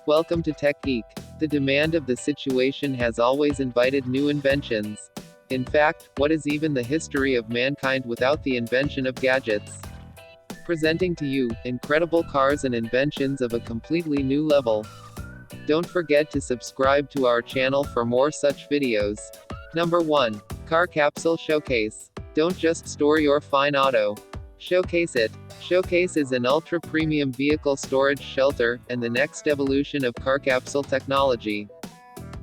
Welcome to Tech Geek. The demand of the situation has always invited new inventions. In fact, what is even the history of mankind without the invention of gadgets? Presenting to you, incredible cars and inventions of a completely new level. Don't forget to subscribe to our channel for more such videos. Number 1. Car Capsule Showcase. Don't just store your fine auto. Showcase it. Showcase is an ultra-premium vehicle storage shelter, and the next evolution of car capsule technology.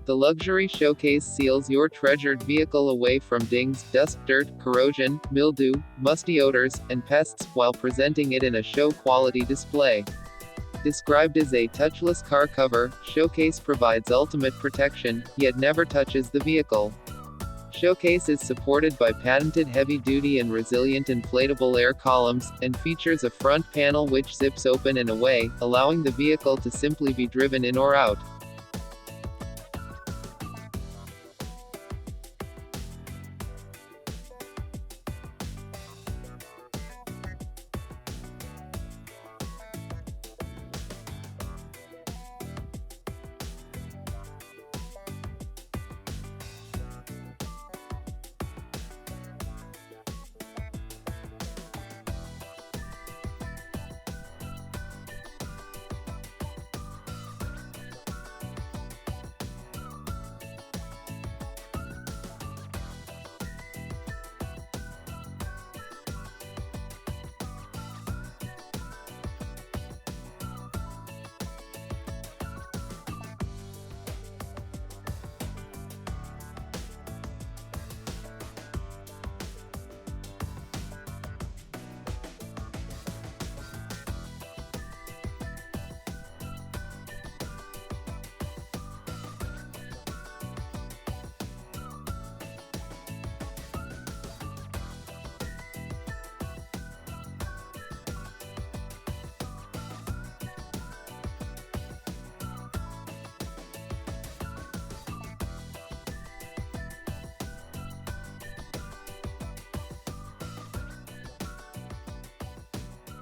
The luxury showcase seals your treasured vehicle away from dings, dust, dirt, corrosion, mildew, musty odors, and pests, while presenting it in a show-quality display. Described as a touchless car cover, Showcase provides ultimate protection, yet never touches the vehicle. Showcase is supported by patented heavy-duty and resilient inflatable air columns, and features a front panel which zips open and away, allowing the vehicle to simply be driven in or out.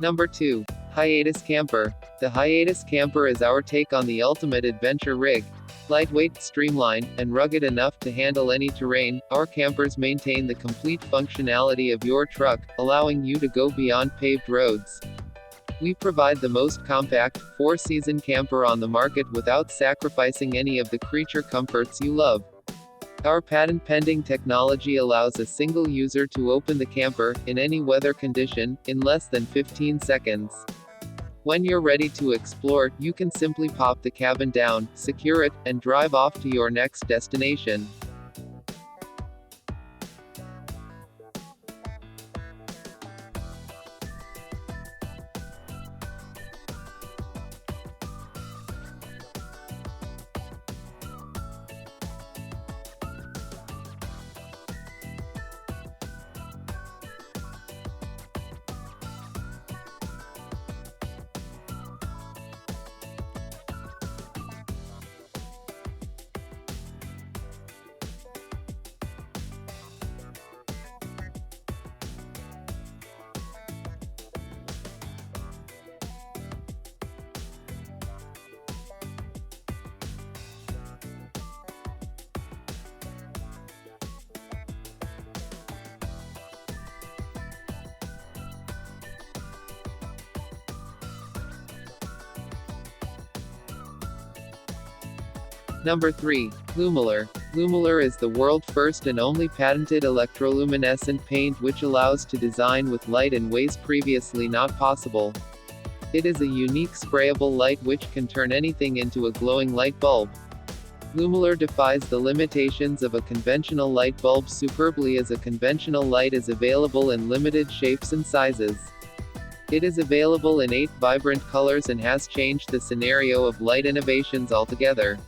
Number 2. Hiatus Camper. The Hiatus Camper is our take on the ultimate adventure rig. Lightweight, streamlined, and rugged enough to handle any terrain, our campers maintain the complete functionality of your truck, allowing you to go beyond paved roads. We provide the most compact, four-season camper on the market without sacrificing any of the creature comforts you love. Our patent-pending technology allows a single user to open the camper, in any weather condition, in less than 15 seconds. When you're ready to explore, you can simply pop the cabin down, secure it, and drive off to your next destination. Number 3. Lumilur. Lumilur is the world's first and only patented electroluminescent paint which allows to design with light in ways previously not possible. It is a unique sprayable light which can turn anything into a glowing light bulb. Lumilur defies the limitations of a conventional light bulb superbly, as a conventional light is available in limited shapes and sizes. It is available in 8 vibrant colors and has changed the scenario of light innovations altogether.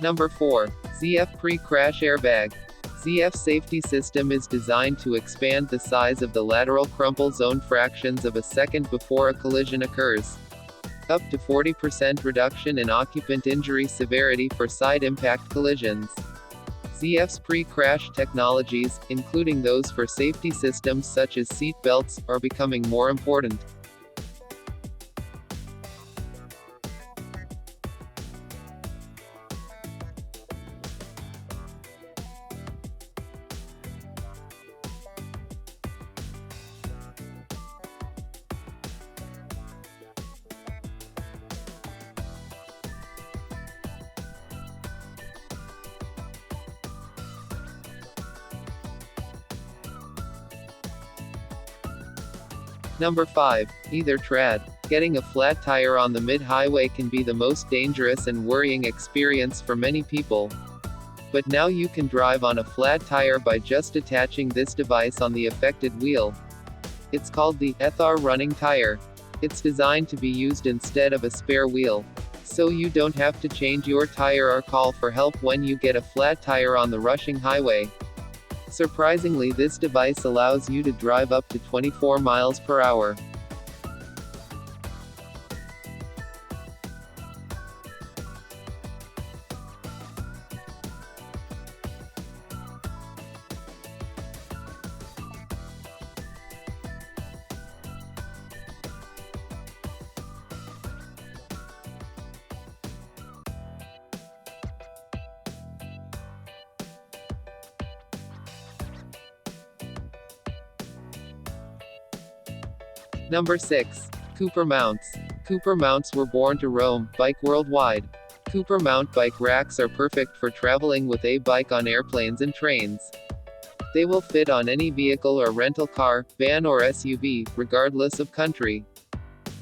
Number 4. ZF Pre-Crash Airbag. ZF safety system is designed to expand the size of the lateral crumple zone fractions of a second before a collision occurs. Up to 40% reduction in occupant injury severity for side impact collisions. ZF's pre-crash technologies, including those for safety systems such as seat belts, are becoming more important. Number 5. Either trad. Getting a flat tire on the mid-highway can be the most dangerous and worrying experience for many people. But now you can drive on a flat tire by just attaching this device on the affected wheel. It's called the ETHAR running tire. It's designed to be used instead of a spare wheel. So you don't have to change your tire or call for help when you get a flat tire on the rushing highway. Surprisingly, this device allows you to drive up to 24 miles per hour. Number 6. Cooper mounts. Cooper mounts were born to roam, bike worldwide. Cooper mount bike racks are perfect for traveling with a bike on airplanes and trains. They will fit on any vehicle or rental car, van or SUV, regardless of country.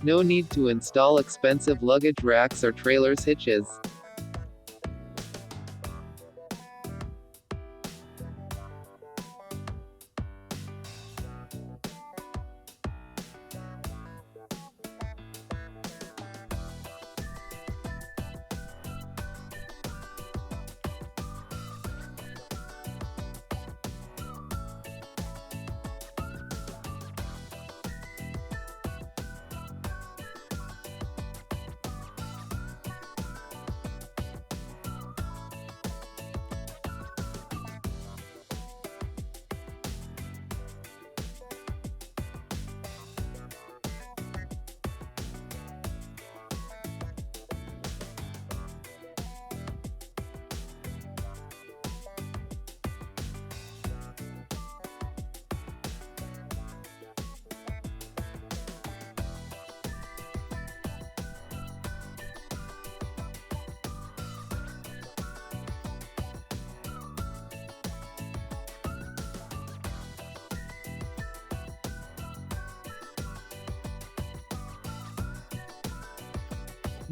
No need to install expensive luggage racks or trailers hitches.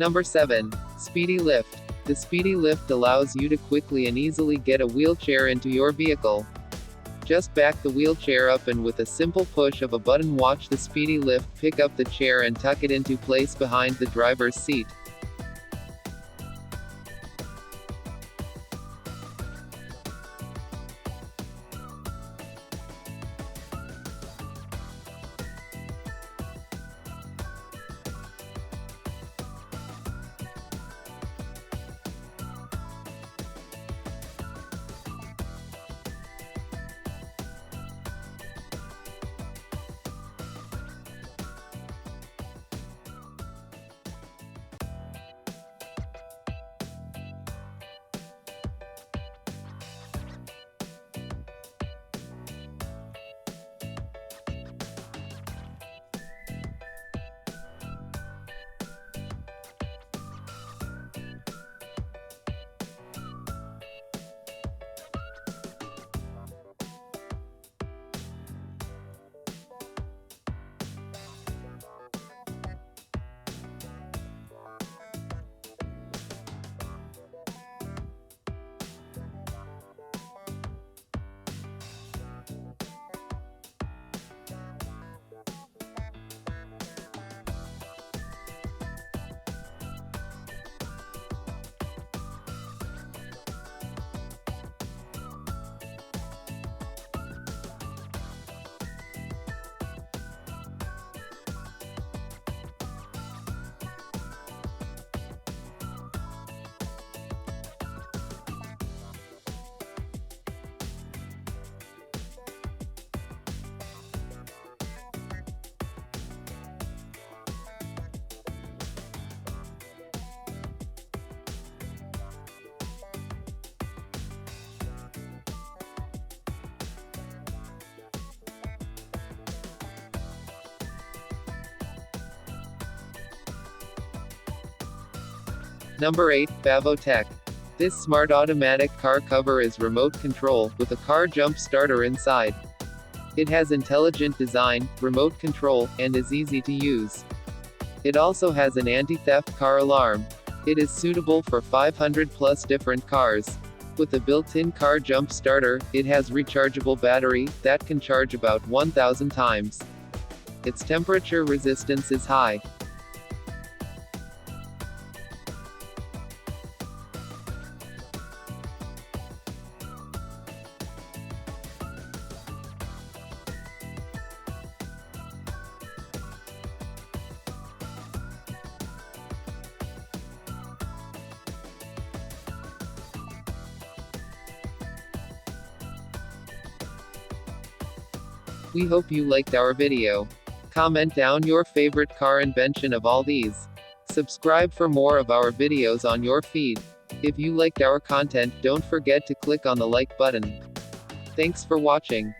Number 7. Speedy lift. The speedy lift allows you to quickly and easily get a wheelchair into your vehicle. Just back the wheelchair up and with a simple push of a button watch the speedy lift pick up the chair and tuck it into place behind the driver's seat. Number 8, Bavo Tech. This smart automatic car cover is remote control, with a car jump starter inside. It has intelligent design, remote control, and is easy to use. It also has an anti-theft car alarm. It is suitable for 500 plus different cars. With a built-in car jump starter, it has rechargeable battery that can charge about 1,000 times. Its temperature resistance is high. We hope you liked our video. Comment down your favorite car invention of all these. Subscribe for more of our videos on your feed. If you liked our content, don't forget to click on the like button. Thanks for watching.